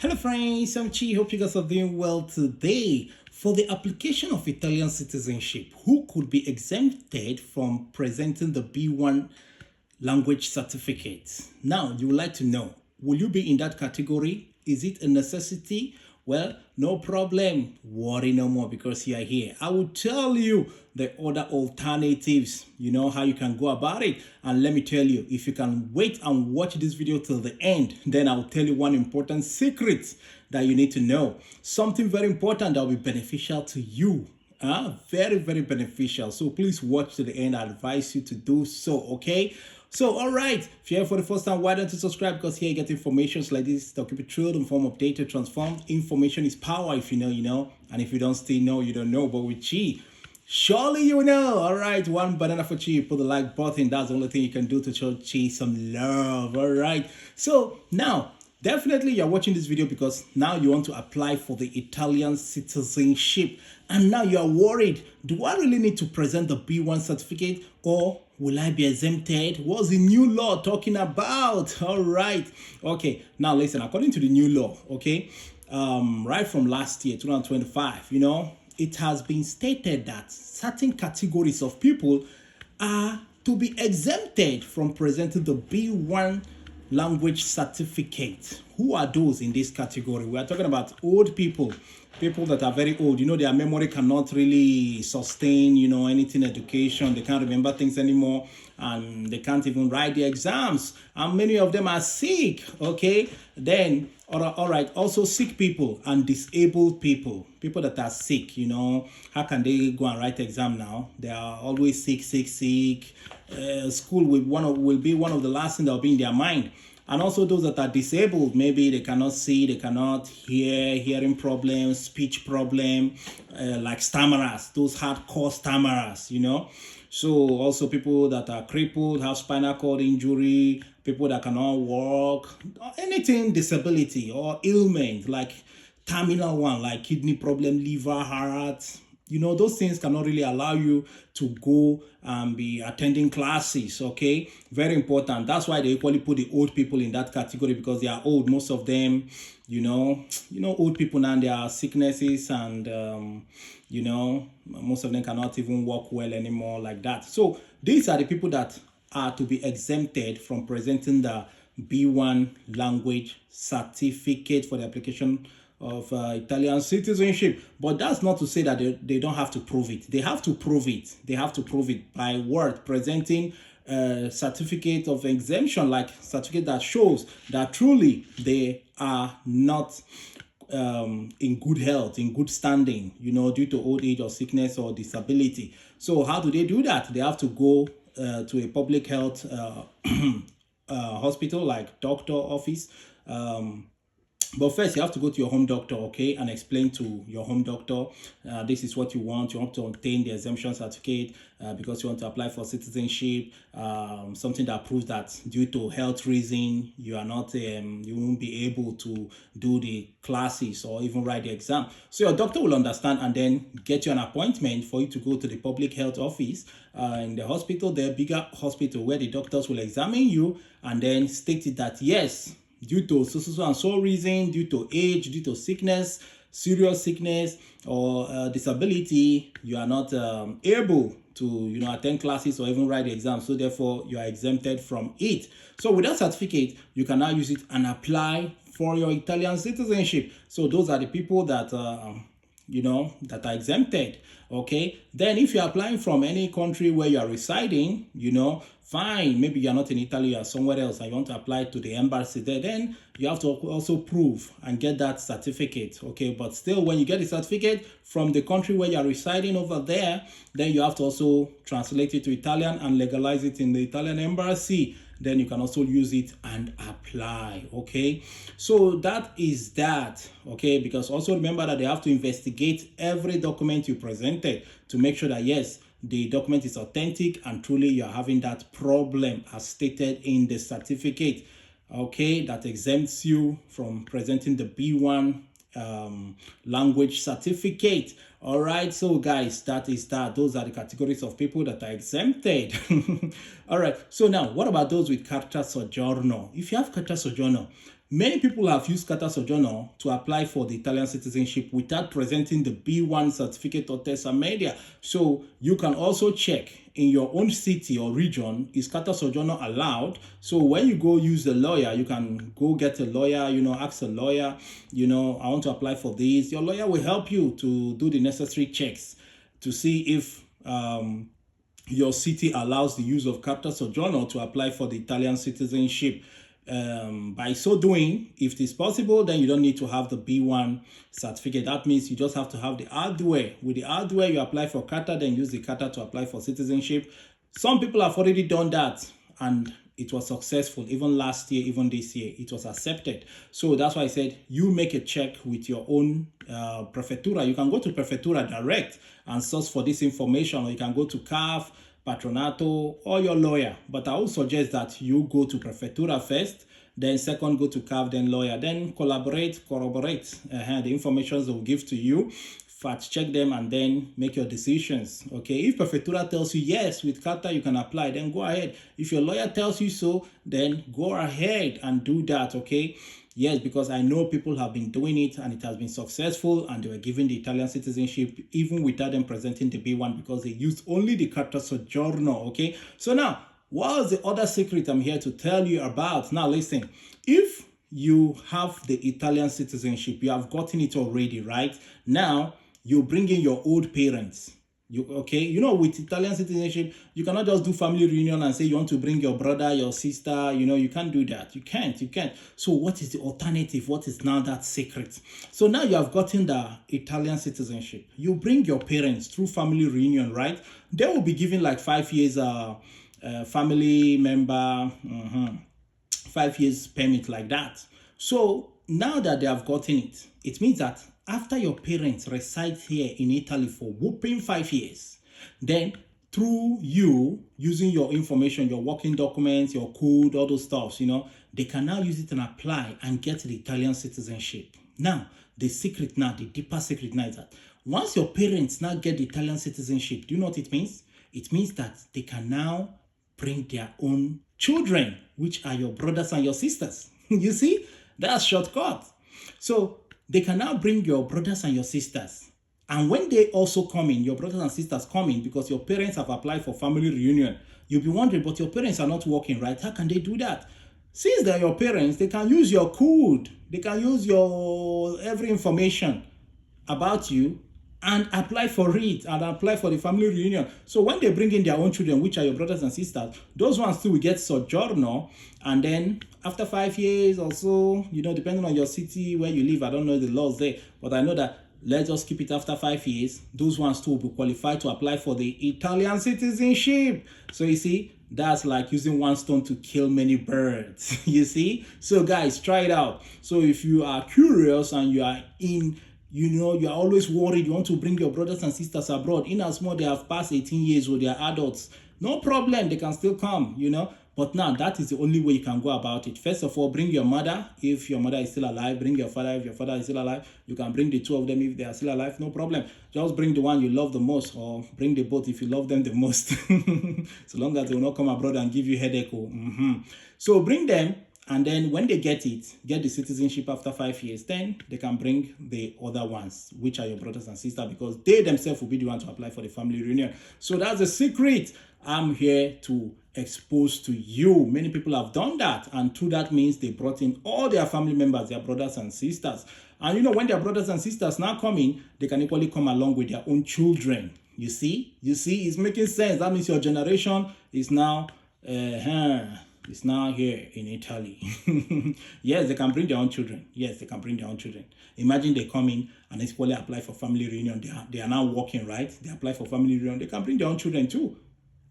Hello friends, I'm Chi. Hope you guys are doing well today. For the application of Italian citizenship, who could be exempted from presenting the B1 language certificate? Now, you would like to know, will you be in that category? Is it a necessity? Well, no problem. Worry no more because you are here. I will tell you the other alternatives. You know how you can go about it. And let me tell you, if you can wait and watch this video till the end, then I'll tell you one important secret that you need to know. Something very important that will be beneficial to you. Very, very beneficial. So please watch to the end. I advise you to do so, okay? So, all right, if you're here for the first time, why don't you subscribe? Because here you get information like this that keep it true in form of data transformed. Information is power. If you know, you know. And if you don't still know, you don't know. But with Chi, surely you know. All right, one banana for Chi. Put the like button. That's the only thing you can do to show Chi some love. All right. So now, definitely you're watching this video because now you want to apply for the Italian citizenship. And now you're worried, do I really need to present the B1 certificate or will I be exempted? What's the new law talking about? All right. Okay. Now listen, according to the new law, okay, right from last year, 2025, it has been stated that certain categories of people are to be exempted from presenting the B1 language certificate. Who are those in this category? We are talking about old people that are very old. Their memory cannot really sustain, anything education. They can't remember things anymore, and they can't even write the exams. And many of them are sick, okay? Then, all right, also sick people and disabled people that are sick, how can they go and write exam now? They are always sick. School will be one of the last things that will be in their mind. And also those that are disabled, maybe they cannot see, they cannot hear, hearing problems, speech problem, like stammerers, those hardcore stammerers, So also people that are crippled, have spinal cord injury, people that cannot walk, anything disability or ailment, like terminal one, like kidney problem, liver, heart, those things cannot really allow you to go and be attending classes, okay? Very important. That's why they equally put the old people in that category because they are old. Most of them, old people now, there are sicknesses and, most of them cannot even walk well anymore like that. So these are the people that are to be exempted from presenting the B1 language certificate for the application of Italian citizenship. But that's not to say that they don't have to prove it. They have to prove it. They have to prove it by word, presenting a certificate of exemption, like certificate that shows that truly they are not in good health, in good standing, due to old age or sickness or disability. So how do they do that? They have to go to a public health hospital, like doctor office. But first, you have to go to your home doctor, okay, and explain to your home doctor, this is what you want. You want to obtain the exemption certificate because you want to apply for citizenship, something that proves that due to health reason, you are not, you won't be able to do the classes or even write the exam. So your doctor will understand and then get you an appointment for you to go to the public health office in the hospital, the bigger hospital, where the doctors will examine you and then state it that yes, due to so and so reason, due to age, due to sickness, serious sickness or disability, you are not able to attend classes or even write the exam. So therefore, you are exempted from it. So with that certificate, you can now use it and apply for your Italian citizenship. So those are the people that that are exempted. Okay, then if you're applying from any country where you are residing, fine, maybe you're not in Italy, you're somewhere else and you want to apply to the embassy there, then you have to also prove and get that certificate. Okay, but still, when you get the certificate from the country where you're residing over there, then you have to also translate it to Italian and legalize it in the Italian embassy. Then you can also use it and apply. Okay, so that is that. Okay, because also remember that they have to investigate every document you presented to make sure that yes, the document is authentic and truly you're having that problem as stated in the certificate, okay, that exempts you from presenting the B1 language certificate. All right, so guys, that is that. Those are the categories of people that are exempted. All right, so now what about those with carta soggiorno? If you have carta soggiorno, Many people have used Carta Soggiorno to apply for the Italian citizenship without presenting the B1 certificate or testa media. So you can also check in your own city or region, is Carta Soggiorno allowed? So when you go use a lawyer, you can go get a lawyer, ask a lawyer, I want to apply for this. Your lawyer will help you to do the necessary checks to see if your city allows the use of Carta Soggiorno to apply for the Italian citizenship. By so doing, if it is possible, then you don't need to have the B1 certificate. That means you just have to have the hardware. With the hardware, you apply for Carta, then use the Carta to apply for citizenship. Some people have already done that, and it was successful. Even last year, even this year, it was accepted. So that's why I said you make a check with your own prefettura. You can go to prefettura direct and source for this information, or you can go to CAF, Patronato, or your lawyer. But I would suggest that you go to prefettura first, then second go to CAF, then lawyer, then corroborate the information they will give to you, fact check them, and then make your decisions. Okay, if prefettura tells you yes, with Carta you can apply, then go ahead. If your lawyer tells you so, then go ahead and do that. Okay, yes, because I know people have been doing it and it has been successful, and they were given the Italian citizenship even without them presenting the B1 because they used only the Carta Soggiorno. Okay, so now what's the other secret I'm here to tell you about? Now listen, if you have the Italian citizenship, you have gotten it already, right? Now you bring in your old parents. With Italian citizenship, you cannot just do family reunion and say you want to bring your brother, your sister. You can't do that. You can't. So what is the alternative? What is now that secret? So now you have gotten the Italian citizenship. You bring your parents through family reunion, right? They will be given like 5 years family member, 5 years permit like that. So now that they have gotten it, it means that after your parents reside here in Italy for whooping 5 years, then through you using your information, your working documents, your code, all those stuff, they can now use it and apply and get the Italian citizenship. Now, the deeper secret now is that once your parents now get the Italian citizenship, do you know what it means? It means that they can now bring their own children, which are your brothers and your sisters. You see, that's shortcut. So they can now bring your brothers and your sisters. And when they also come in, your brothers and sisters come in because your parents have applied for family reunion. You'll be wondering, but your parents are not working, right? How can they do that? Since they're your parents, they can use your code. They can use your every information about you and apply for it and apply for the family reunion. So when they bring in their own children, which are your brothers and sisters, those ones too will get Soggiorno. And then after 5 years or so, depending on your city where you live, I don't know the laws there, but I know that let's just keep it after 5 years, those ones too will be qualified to apply for the Italian citizenship. So you see, that's like using one stone to kill many birds. You see? So guys, try it out. So if you are curious and you are you're always worried, you want to bring your brothers and sisters abroad, in as much they have passed 18 years or they are adults, no problem, they can still come, But now that is the only way you can go about it. First of all, bring your mother if your mother is still alive. Bring your father if your father is still alive. You can bring the two of them if they are still alive, no problem. Just bring the one you love the most, or bring the both if you love them the most. So long as they will not come abroad and give you headache. So bring them. And then when they get the citizenship after 5 years, then they can bring the other ones, which are your brothers and sisters, because they themselves will be the one to apply for the family reunion. So that's the secret I'm here to expose to you. Many people have done that, and through that means they brought in all their family members, their brothers and sisters. And when their brothers and sisters now come in, they can equally come along with their own children. You see, it's making sense. That means your generation is now it's now here in Italy. Yes, they can bring their own children. Imagine they come in and equally apply for family reunion. They are now working, right? They apply for family reunion. They can bring their own children too.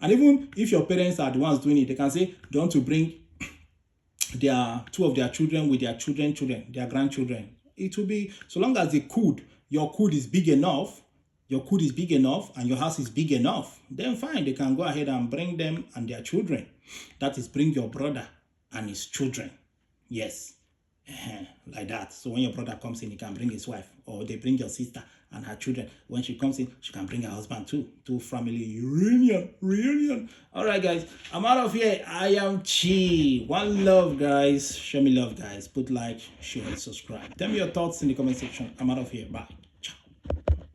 And even if your parents are the ones doing it, they can say they want to bring two of their children with their their grandchildren. It will be, so long as your code is big enough, and your house is big enough, then fine, they can go ahead and bring them and their children. That is, bring your brother and his children. Yes. Like that. So when your brother comes in, he can bring his wife, or they bring your sister and her children. When she comes in, she can bring her husband too. Two family reunion. All right, guys, I'm out of here. I am Chi. One love, guys. Show me love, guys. Put like, share, and subscribe. Tell me your thoughts in the comment section. I'm out of here. Bye.